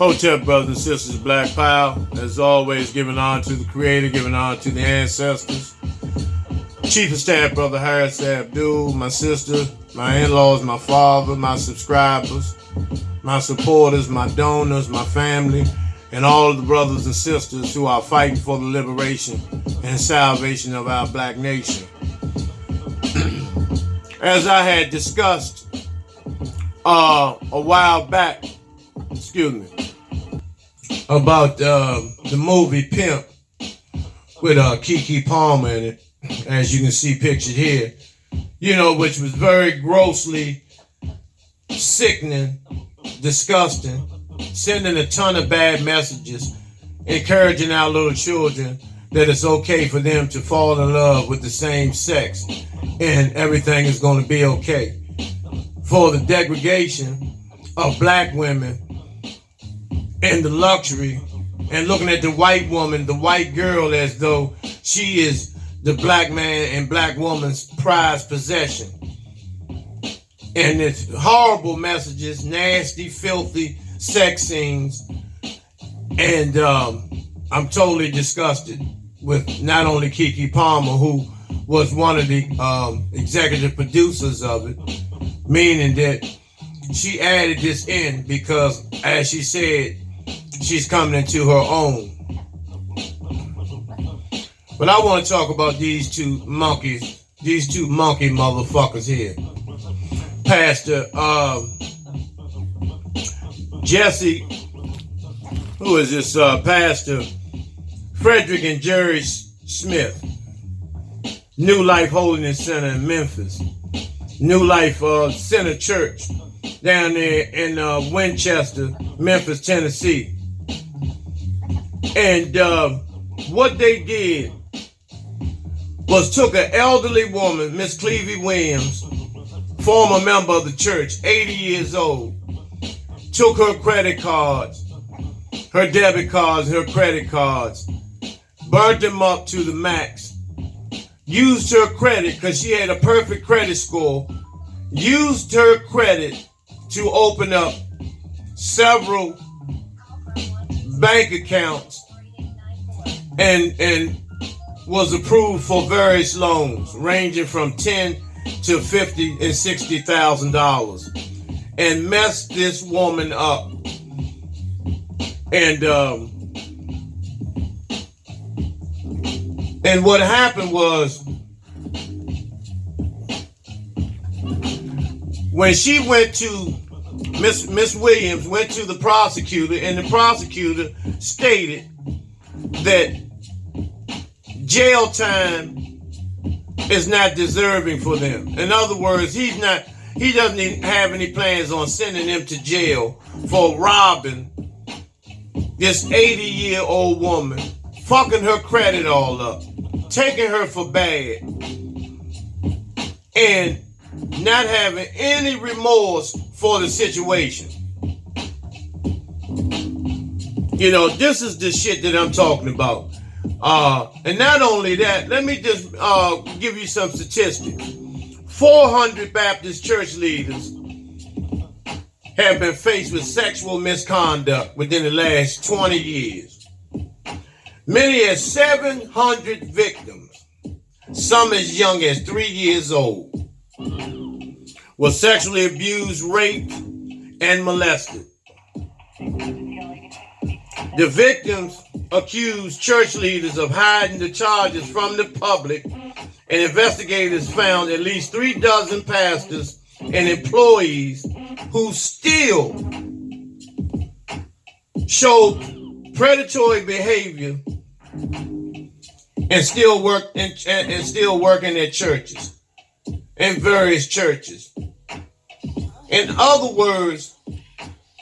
Hotep brothers and sisters, Black Power. As always, giving honor to the Creator, giving honor to the ancestors. Chief of Staff, Brother Harris Abdul, my sister, my in-laws, my father, my subscribers, my supporters, my donors, my family, and all of the brothers and sisters who are fighting for the liberation and salvation of our black nation. As I had discussed a while back, about the movie Pimp with Keke Palmer in it, as you can see pictured here, which was very grossly sickening, disgusting, sending a ton of bad messages, encouraging our little children that it's okay for them to fall in love with the same sex and everything is going to be okay. For the degradation of black women and the luxury and looking at the white woman, the white girl, as though she is the black man and black woman's prized possession. And it's horrible messages, nasty, filthy sex scenes. And I'm totally disgusted with not only Keke Palmer, who was one of the executive producers of it, meaning that she added this in because, as she said, she's coming into her own. But I want to talk about these two monkey motherfuckers here. Pastor Jesse, who is this Pastor Frederick and Jerry Smith, New Life Holiness Center in Memphis, New Life Center Church down there in Winchester, Memphis, Tennessee. And what they did was took an elderly woman, Miss Clevie Williams, former member of the church, 80 years old, took her credit cards, her debit cards, her credit cards, burnt them up to the max, used her credit because she had a perfect credit score, used her credit to open up several bank accounts and was approved for various loans ranging from $10 to $50 and $60,000 and messed this woman up. And what happened was, when she went to Miss Williams went to the prosecutor, and the prosecutor stated that jail time is not deserving for them. In other words, he doesn't even have any plans on sending them to jail for robbing this 80-year-old woman, fucking her credit all up, taking her for bad, and not having any remorse for the situation. This is the shit that I'm talking about. And not only that, let me just give you some statistics. 400 Baptist church leaders have been faced with sexual misconduct within the last 20 years. Many as 700 victims, some as young as 3 years old, were sexually abused, raped, and molested. The victims accused church leaders of hiding the charges from the public, and investigators found at least 36 pastors and employees who still showed predatory behavior and still work in their churches, in various churches. In other words,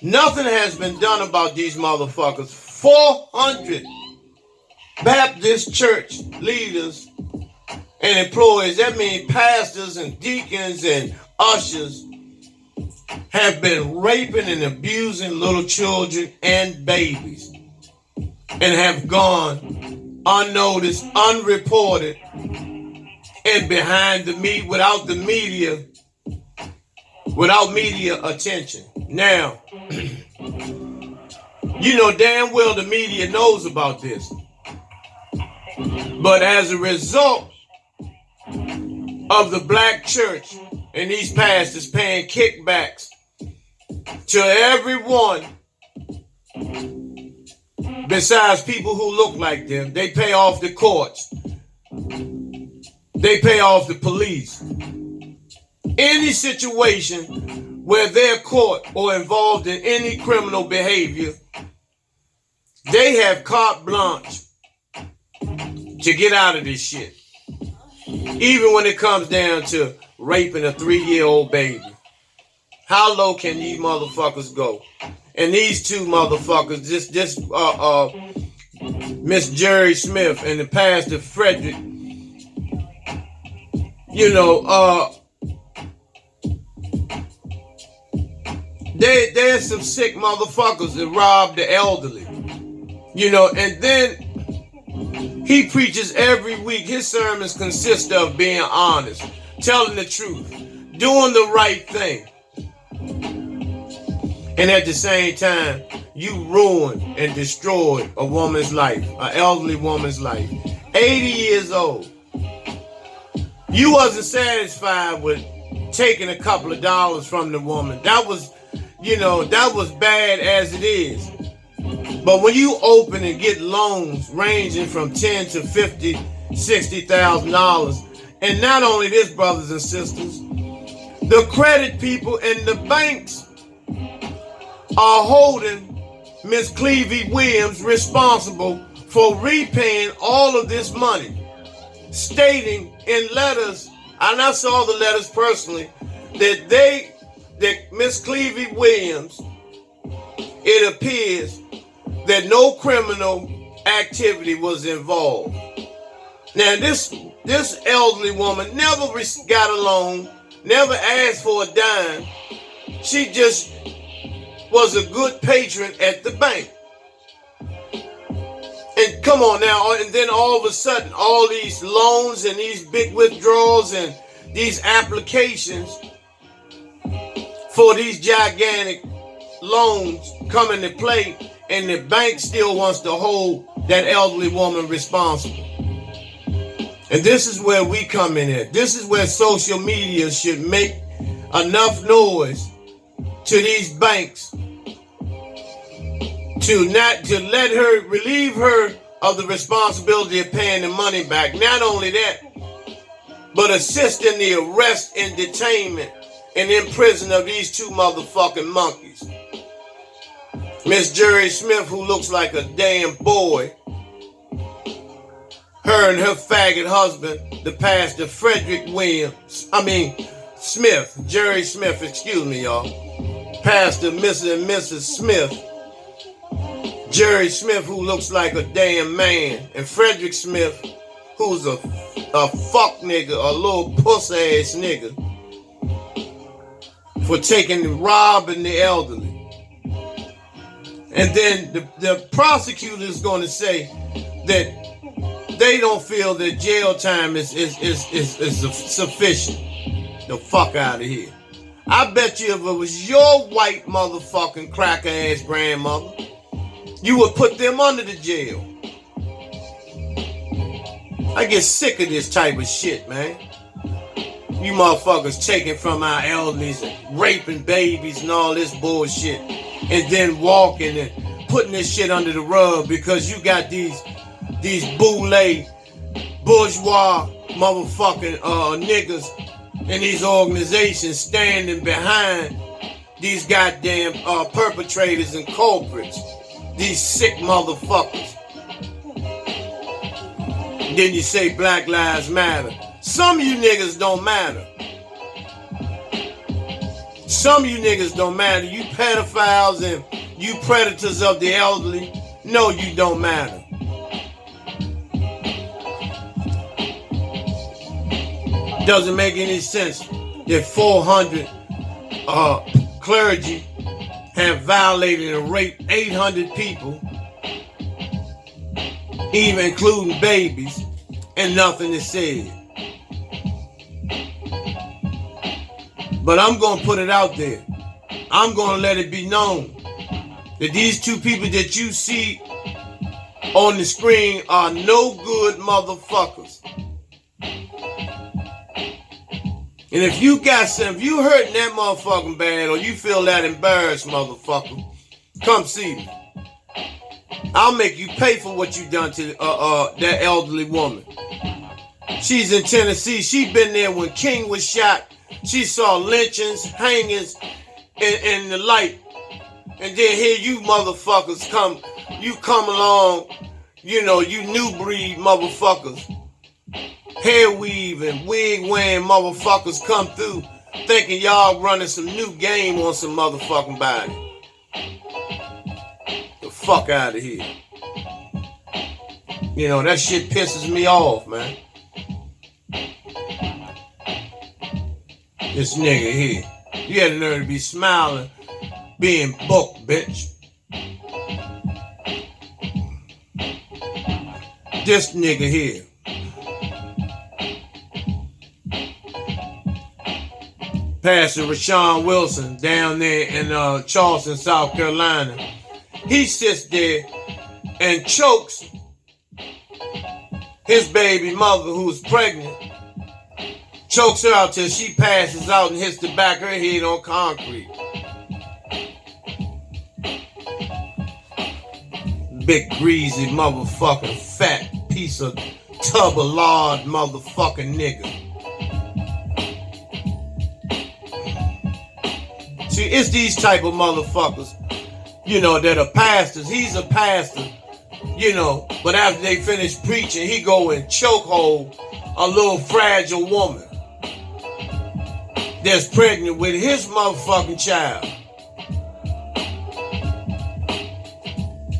nothing has been done about these motherfuckers. 400 Baptist church leaders and employees, that means pastors and deacons and ushers, have been raping and abusing little children and babies and have gone unnoticed, unreported, and behind the media, without media attention. Now, You know damn well the media knows about this. But as a result of the black church and these pastors paying kickbacks to everyone besides people who look like them, they pay off the courts. They pay off the police. Any situation where they're caught or involved in any criminal behavior, they have carte blanche to get out of this shit. Even when it comes down to raping a 3-year-old baby. How low can these motherfuckers go? And these two motherfuckers, Miss Jerry Smith and the Pastor Frederick, you know, there's some sick motherfuckers that rob the elderly. You know, and then he preaches every week. His sermons consist of being honest, telling the truth, doing the right thing. And at the same time, you ruined and destroyed a woman's life, an elderly woman's life. 80 years old. You wasn't satisfied with taking a couple of dollars from the woman. That was, you know, that was bad as it is. But when you open and get loans ranging from $10,000 to $50,000, $60,000, and not only this, brothers and sisters, the credit people and the banks are holding Miss Clevie Williams responsible for repaying all of this money, stating in letters, and I saw the letters personally, that Miss Clevie Williams, it appears that no criminal activity was involved. Now, this elderly woman never got a loan, never asked for a dime. She just was a good patron at the bank. And come on now, and then all of a sudden, all these loans and these big withdrawals and these applications for these gigantic loans come into play, and the bank still wants to hold that elderly woman responsible. And this is where we come in at. This is where social media should make enough noise to these banks to let her, relieve her of the responsibility of paying the money back. Not only that, but assist in the arrest and detainment and imprison of these two motherfucking monkeys. Miss Jerry Smith, who looks like a damn boy, her and her faggot husband, the Pastor Frederick Smith, Jerry Smith, excuse me, y'all. Pastor Mrs. and Mrs. Smith, Jerry Smith, who looks like a damn man, and Frederick Smith, who's a fuck nigga, a little puss ass nigga, for robbing the elderly. And then the prosecutor is going to say that they don't feel that jail time is sufficient. The fuck out of here. I bet you if it was your white motherfucking cracker ass grandmother, you would put them under the jail. I get sick of this type of shit, man. You motherfuckers taking from our elders and raping babies and all this bullshit, and then walking and putting this shit under the rug because you got these boule, bourgeois motherfucking niggas in these organizations standing behind these goddamn perpetrators and culprits. These sick motherfuckers. Then you say Black Lives Matter. Some of you niggas don't matter. Some of you niggas don't matter. You pedophiles and you predators of the elderly. No, you don't matter. Doesn't make any sense that 400 clergy have violated and raped 800 people, even including babies, and nothing is said. But I'm going to put it out there. I'm going to let it be known that these two people that you see on the screen are no good motherfuckers. And if you hurting that motherfucking bad or you feel that embarrassed, motherfucker, come see me. I'll make you pay for what you done to that elderly woman. She's in Tennessee. She been there when King was shot. She saw lynchings, hangings, and the like. And then here you motherfuckers come along, you new breed motherfuckers. Hair weave and wig wearing motherfuckers come through thinking y'all running some new game on some motherfucking body. The fuck out of here. That shit pisses me off, man. This nigga here. You had the nerve to be smiling, being booked, bitch. This nigga here. Pastor Rashawn Wilson down there in Charleston, South Carolina. He sits there and chokes his baby mother who's pregnant. Chokes her out till she passes out and hits the back of her head on concrete. Big greasy motherfucking fat piece of tub of lard motherfucking nigga. See, it's these type of motherfuckers, that are pastors. He's a pastor, but after they finish preaching, he go and chokehold a little fragile woman that's pregnant with his motherfucking child.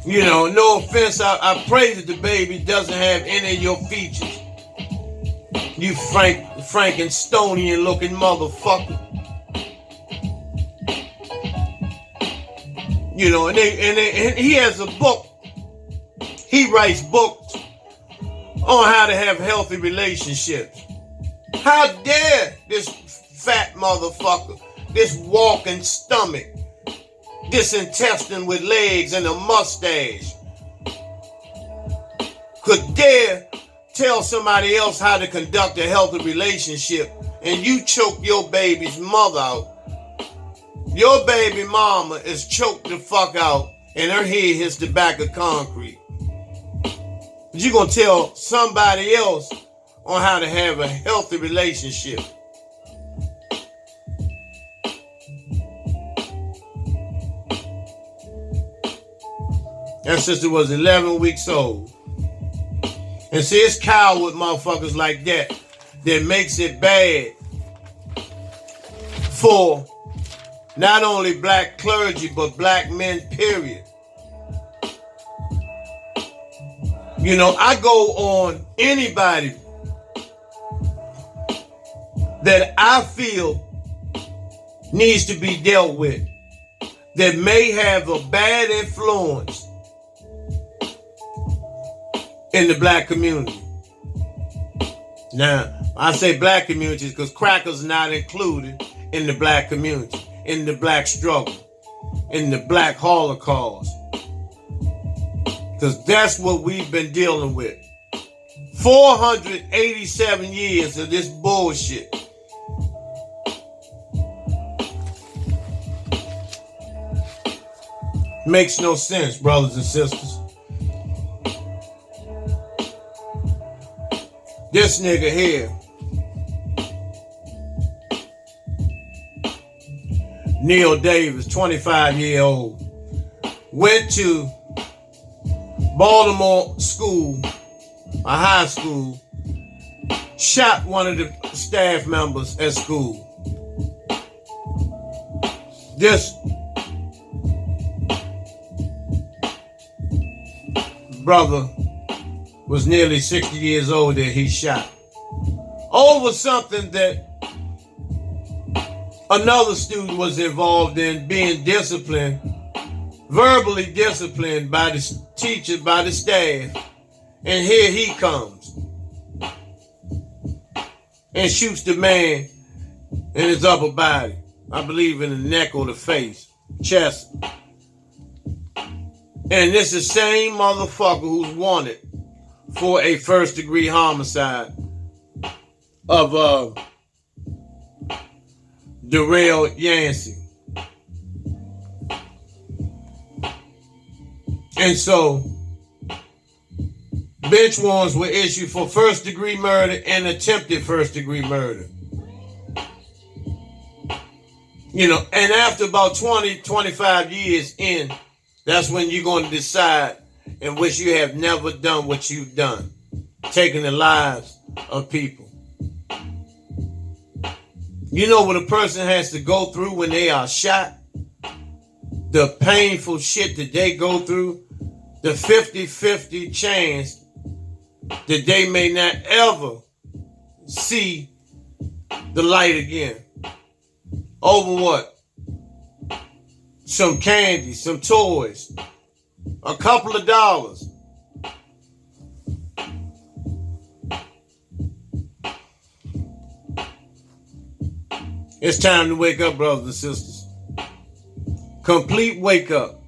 No offense, I pray that the baby doesn't have any of your features. You Frankensteinian looking motherfucker. And he has a book. He writes books on how to have healthy relationships. How dare this fat motherfucker, this walking stomach, this intestine with legs and a mustache, could dare tell somebody else how to conduct a healthy relationship, and you choke your baby's mother out. Your baby mama is choked the fuck out and her head hits the back of concrete. But you gonna tell somebody else on how to have a healthy relationship. That sister was 11 weeks old. And see, it's coward motherfuckers like that makes it bad for not only black clergy, but black men, period. I go on anybody that I feel needs to be dealt with that may have a bad influence in the black community. Now, I say black communities because crackers are not included in the black community, in the black struggle, in the black Holocaust. Because that's what we've been dealing with. 487 years of this bullshit. Makes no sense, brothers and sisters. This nigga here, Neil Davis, 25-year-old, went to Baltimore school, a high school, shot one of the staff members at school. This brother was nearly 60 years old that he shot over something that another student was involved in, being disciplined, verbally disciplined by the teacher, by the staff. And here he comes and shoots the man in his upper body. I believe in the neck or the face, chest. And this is the same motherfucker who's wanted for a first-degree homicide of Darrell Yancey. And so, bench warrants were issued for first-degree murder and attempted first-degree murder. You know, and after about 20, 25 years in, that's when you're going to decide in which you have never done what you've done, taking the lives of people. You know what a person has to go through when they are shot? The painful shit that they go through, the 50-50 chance that they may not ever see the light again. Over what? Some candy, some toys, a couple of dollars. It's time to wake up, brothers and sisters. Complete wake up.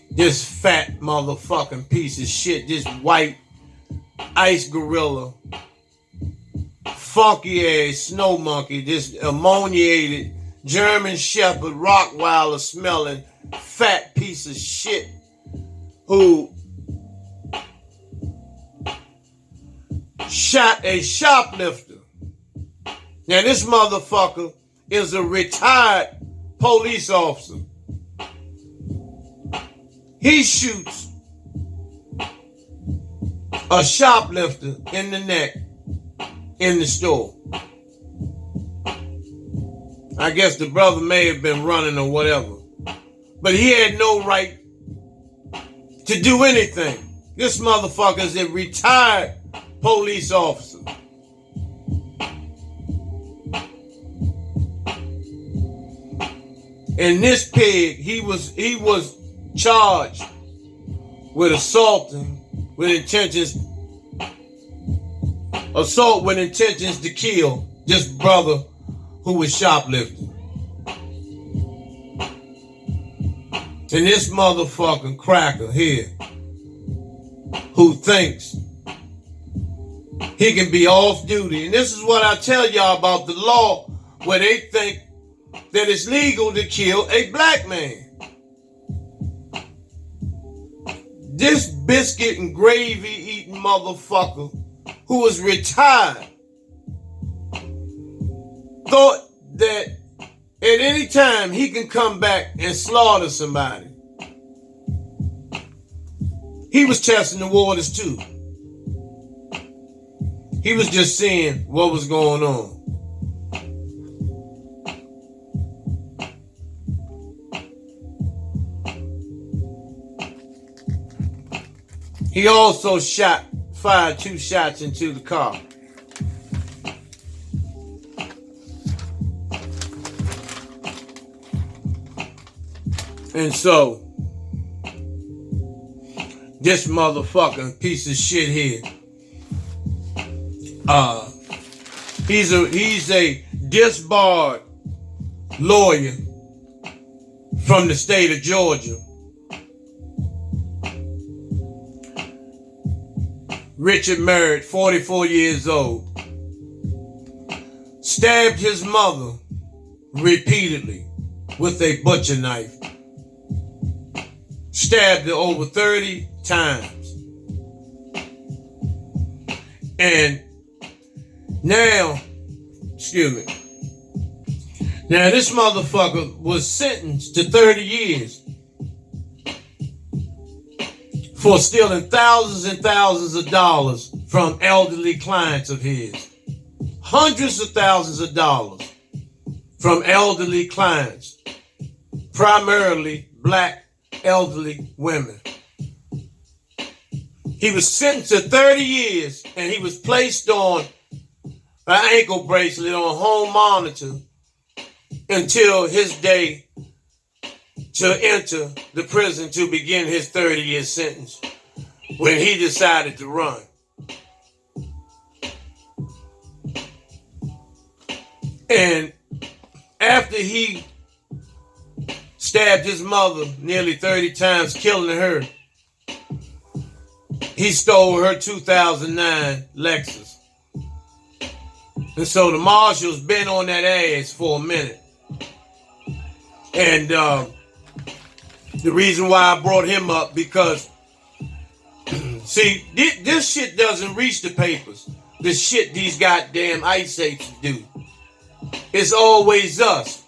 This fat motherfucking piece of shit, this white ice gorilla, funky ass snow monkey, this ammoniated German Shepherd Rottweiler smelling fat piece of shit who shot a shoplifter. Now this motherfucker is a retired police officer. He shoots a shoplifter in the neck in the store. I guess the brother may have been running or whatever, but he had no right to do anything. This motherfucker is a retired police officer. And this pig, he was charged with assault with intentions to kill this brother who was shoplifting. And this motherfucking cracker here who thinks he can be off duty. And this is what I tell y'all about the law, where they think that it's legal to kill a black man. This biscuit and gravy eating motherfucker who was retired thought that at any time he can come back and slaughter somebody. He was testing the waters too. He was just seeing what was going on. He also fired 2 shots into the car. And so, this motherfucking piece of shit here, he's a disbarred lawyer from the state of Georgia. Richard Merritt, 44 years old, stabbed his mother repeatedly with a butcher knife. Stabbed her over 30 times. And now, now this motherfucker was sentenced to 30 years for stealing thousands and thousands of dollars from elderly clients of his. Hundreds of thousands of dollars from elderly clients, primarily black elderly women. He was sentenced to 30 years and he was placed on an ankle bracelet on home monitor until his day to enter the prison to begin his 30-year sentence when he decided to run. And after he stabbed his mother nearly 30 times, killing her, he stole her 2009 Lexus. And so the marshals been on that ass for a minute. And the reason why I brought him up, because, see, this shit doesn't reach the papers. The shit these goddamn ICE agents do. It's always us.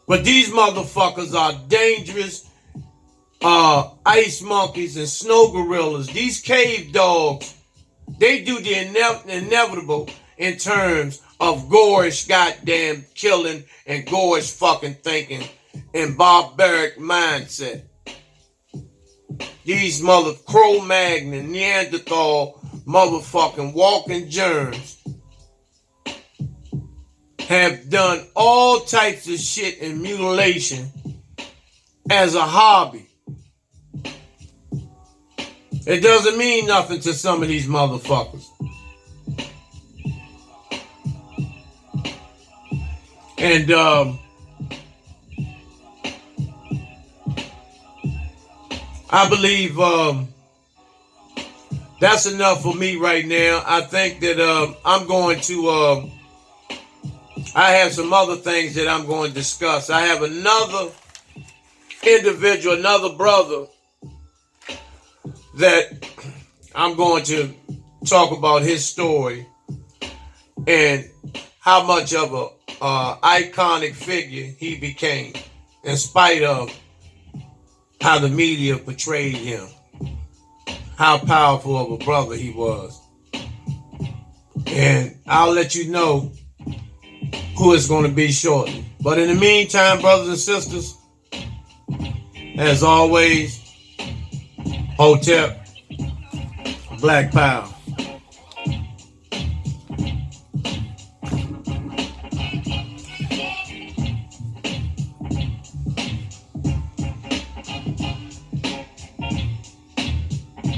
But these motherfuckers are dangerous ice monkeys and snow gorillas. These cave dogs, they do the inevitable in terms of gorish goddamn killing and gorish fucking thinking and barbaric mindset. These mother Cro-Magnon, Neanderthal, motherfucking walking germs have done all types of shit and mutilation as a hobby. It doesn't mean nothing to some of these motherfuckers. And I believe that's enough for me right now. I think that I'm going to I have some other things that I'm going to discuss. I have another individual, another brother that I'm going to talk about his story and how much of a iconic figure he became in spite of how the media portrayed him, how powerful of a brother he was. And I'll let you know who it's going to be shortly. But in the meantime, brothers and sisters, as always, Hotep, Black Power.